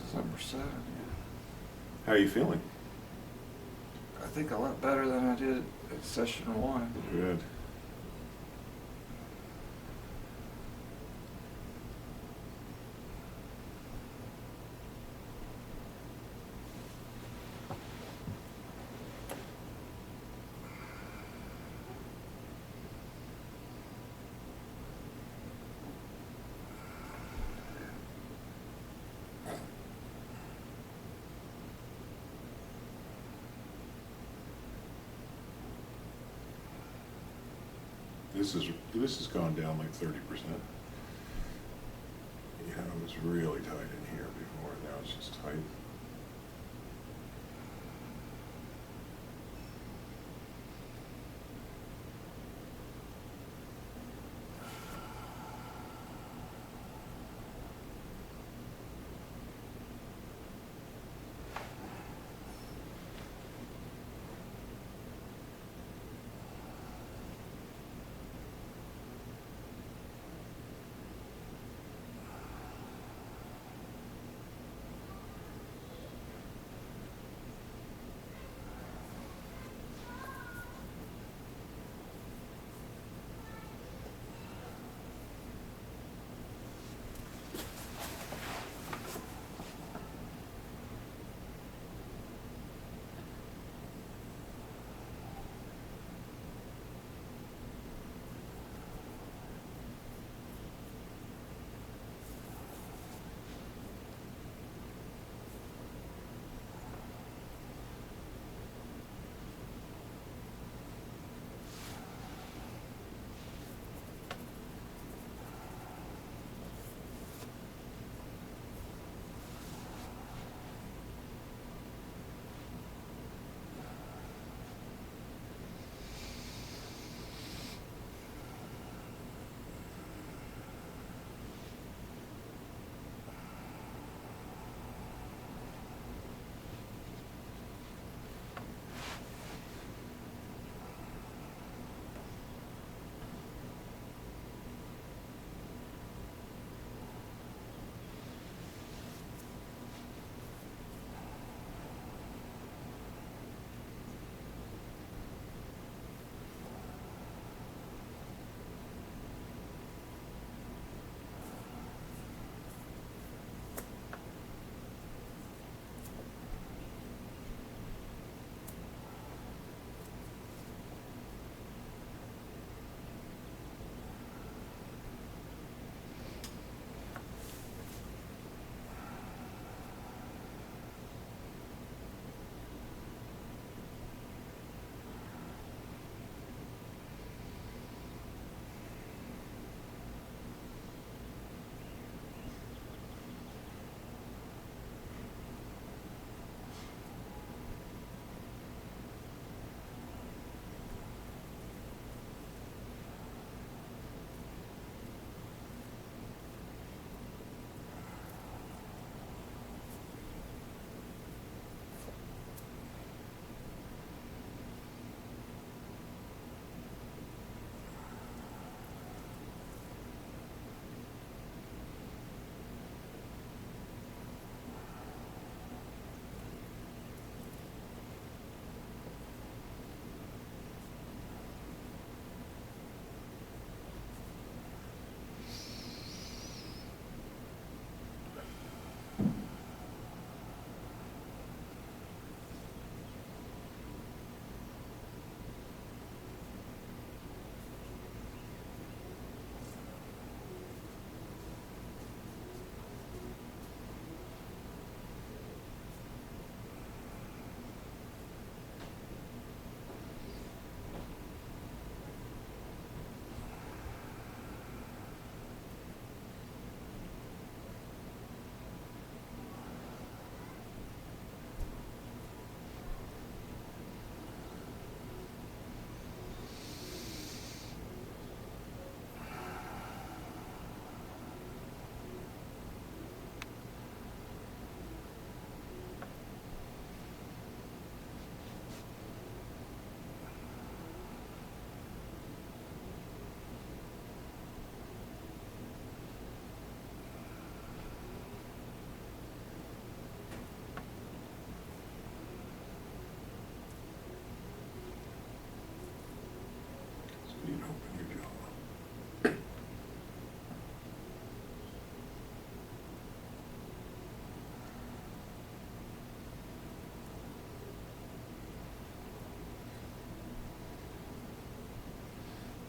December 7th, yeah. How are you feeling? I think a lot better than I did at session 1. Good. This has gone down like 30%. Yeah, it was really tight in here before. Now it's just tight.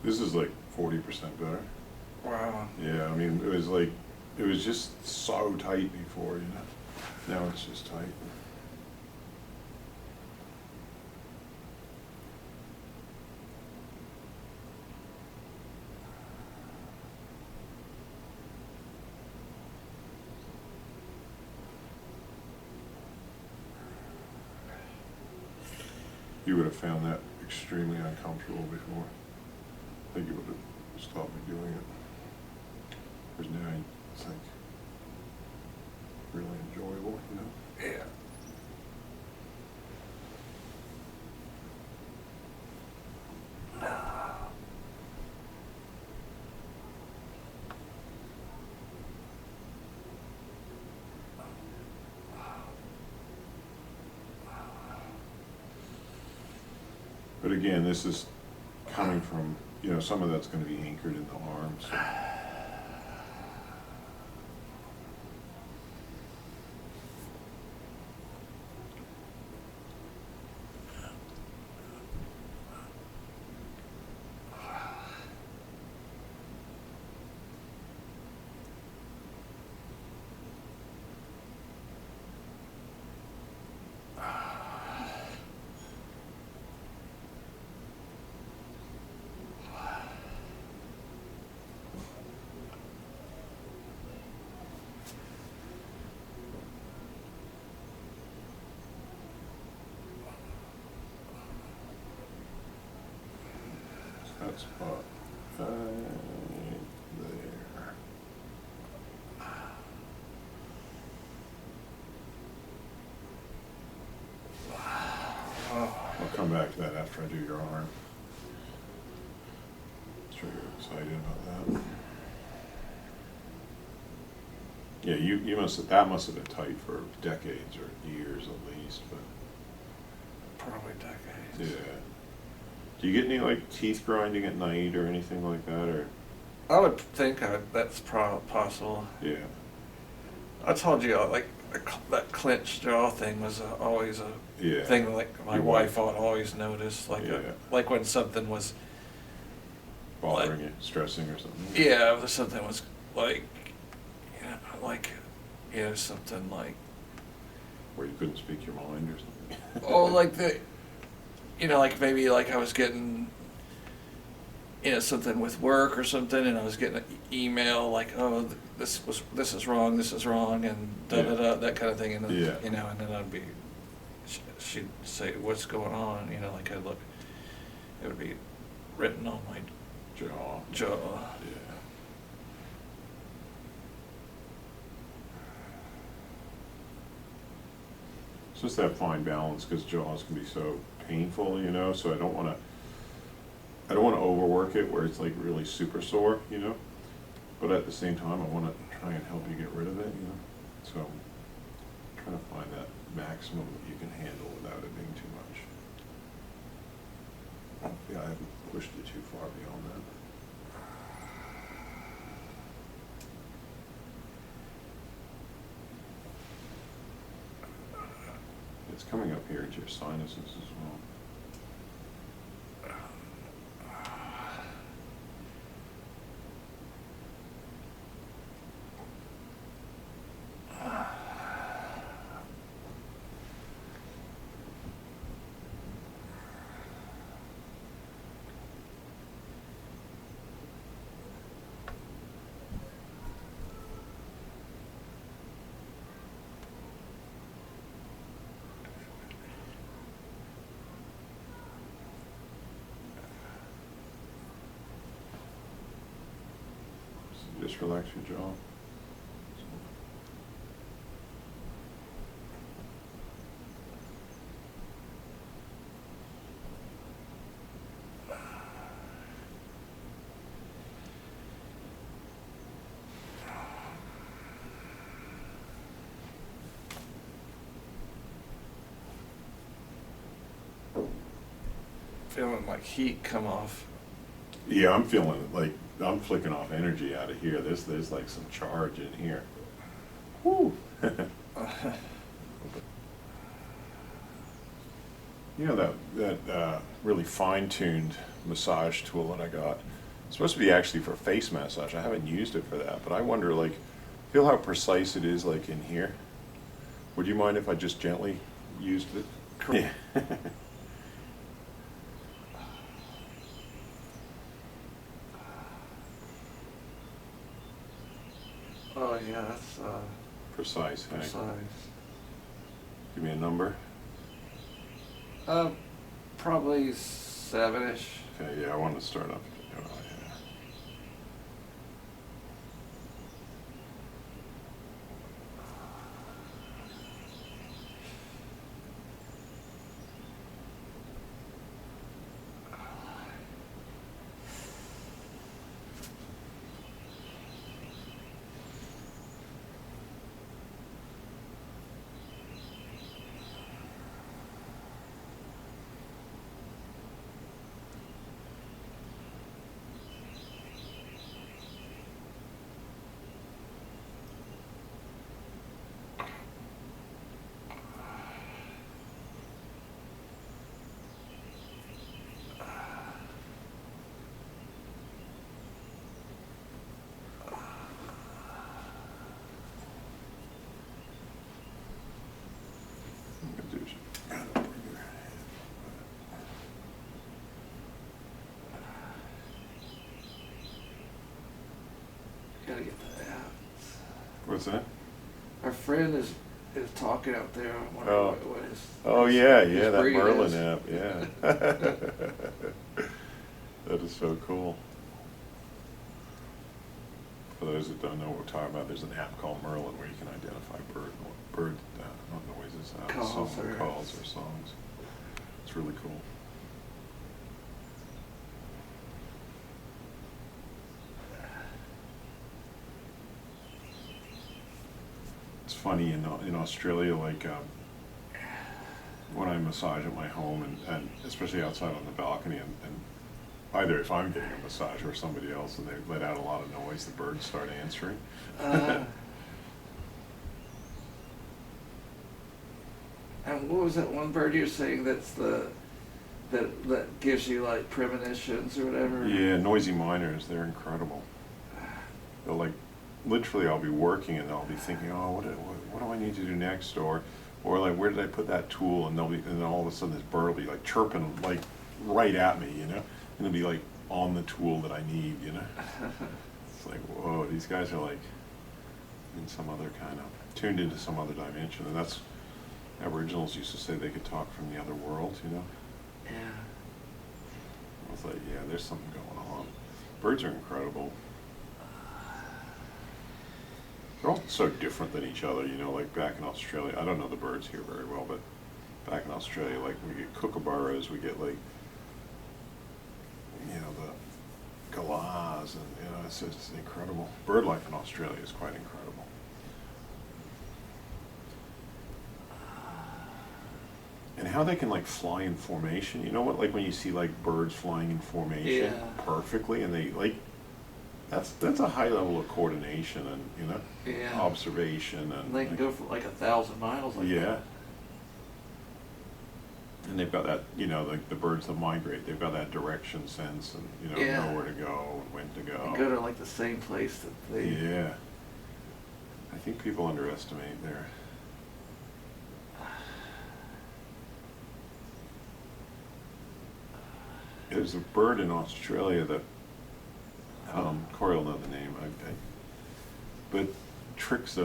This is like 40% better. Wow. Yeah, I mean, it was just so tight before, you know? Now it's just tight. You would have found that extremely uncomfortable before. I think you would have stopped me doing it. Whereas now it's like really enjoyable, you know? Yeah. But again, this is coming from, you know, some of that's going to be anchored in the arms. So. That spot right there. I'll come back to that after I do your arm. Sure you're excited about that. Yeah, you that must have been tight for decades or years at least, but Probably decades. yeah. Do you get any like teeth grinding at night or anything like that, or? I would think that's possible. Yeah. I told you, like, that clenched jaw thing was always a Yeah. thing, like, my Your wife wife. always noticed, like, Yeah. like when something was, Bothering you, stressing or something? yeah, if something was, like, something like, Where you couldn't speak your mind or something? oh, like like maybe like I was getting, something with work or something, and I was getting an email like, oh, this is wrong, and da da da, that kind of thing, and then, Yeah. and then I'd be, she'd say, what's going on, like I'd look, it would be written on my Jaw. jaw. Yeah. It's just that fine balance, because jaws can be so painful, you know, so I don't want to overwork it where it's like really super sore, you know, but at the same time I want to try and help you get rid of it, you know, so I'm trying to find that maximum that you can handle without it being too much. Yeah, I haven't pushed it too far beyond that. It's coming up here into your sinuses as well. Just relax your jaw. Feeling like heat come off. Yeah, I'm feeling like I'm flicking off energy out of here. There's like some charge in here. Woo! You know that really fine-tuned massage tool that I got? It's supposed to be actually for face massage. I haven't used it for that, but I wonder, like, feel how precise it is, like in here. Would you mind if I just gently used it? Cool. Yeah. Oh yeah, that's Precise, hey? precise. Give me a number. Probably 7-ish. Okay, yeah, I want to start up. Oh, yeah. I'm gonna do Gotta get that out. What's that? Our friend is talking out there. I wonder Oh. what his. Oh yeah, his yeah, that breed Merlin is. app, yeah. That is so cool. For those that don't know what we're talking about, there's an app called Merlin where you can identify bird noises, Calls or- calls or songs. It's really cool. It's funny in Australia, like when I massage at my home and especially outside on the balcony and either if I'm getting a massage or somebody else and they let out a lot of noise, the birds start answering. And what was that one bird you're saying that's that gives you like premonitions or whatever? Yeah, noisy miners, they're incredible. They'll like, literally I'll be working and I'll be thinking, oh, what do I need to do next? Or like, where did I put that tool? And and then all of a sudden this bird will be like chirping like right at me, you know? And it'll be like on the tool that I need, you know? It's like, whoa, these guys are like in some other kind of, tuned into some other dimension. And that's, Aboriginals used to say they could talk from the other world, you know? Yeah. I was like, yeah, there's something going on. Birds are incredible. They're all so different than each other, you know, like back in Australia, I don't know the birds here very well, but back in Australia, like we get kookaburras, we get like, you know, the galahs, and you know, it's just incredible. Bird life in Australia is quite incredible. And how they can like fly in formation, you know what, like when you see like birds flying in formation perfectly, and they like, that's a high level of coordination and, you know, observation and they can go for like 1,000 miles like yeah. that. And they've got that, you know, like the birds that migrate, they've got that direction sense and, you know where to go and when to go. And go to like the same place that they. Yeah. I think people underestimate their. There's a bird in Australia that, Corey will know the name, but tricks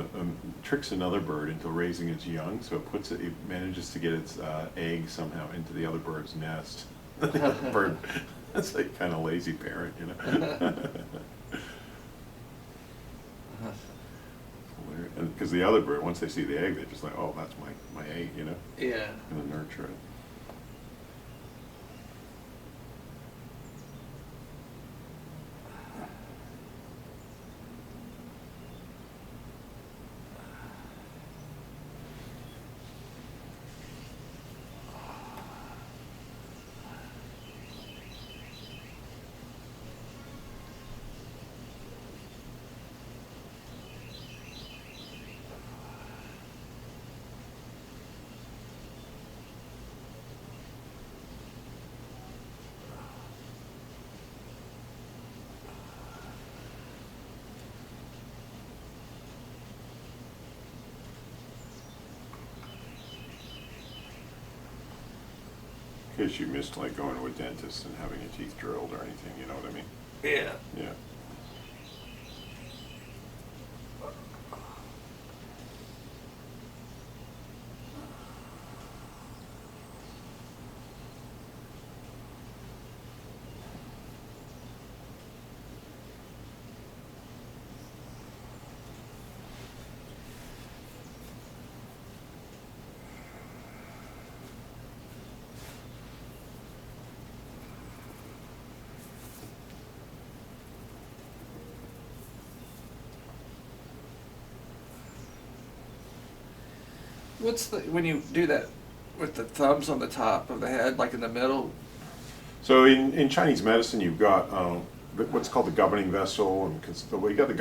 another bird into raising its young, so it manages to get its egg somehow into the other bird's nest. The other bird, that's like kind of lazy parent, you know. Because the other bird, once they see the egg, they're just like, oh, that's my egg, you know. Yeah. I'm gonna nurture it. In case you missed like going to a dentist and having your teeth drilled or anything, you know what I mean? Yeah. Yeah. What's the, when you do that with the thumbs on the top of the head, like in the middle? So in Chinese medicine, you've got what's called the governing vessel, and we got the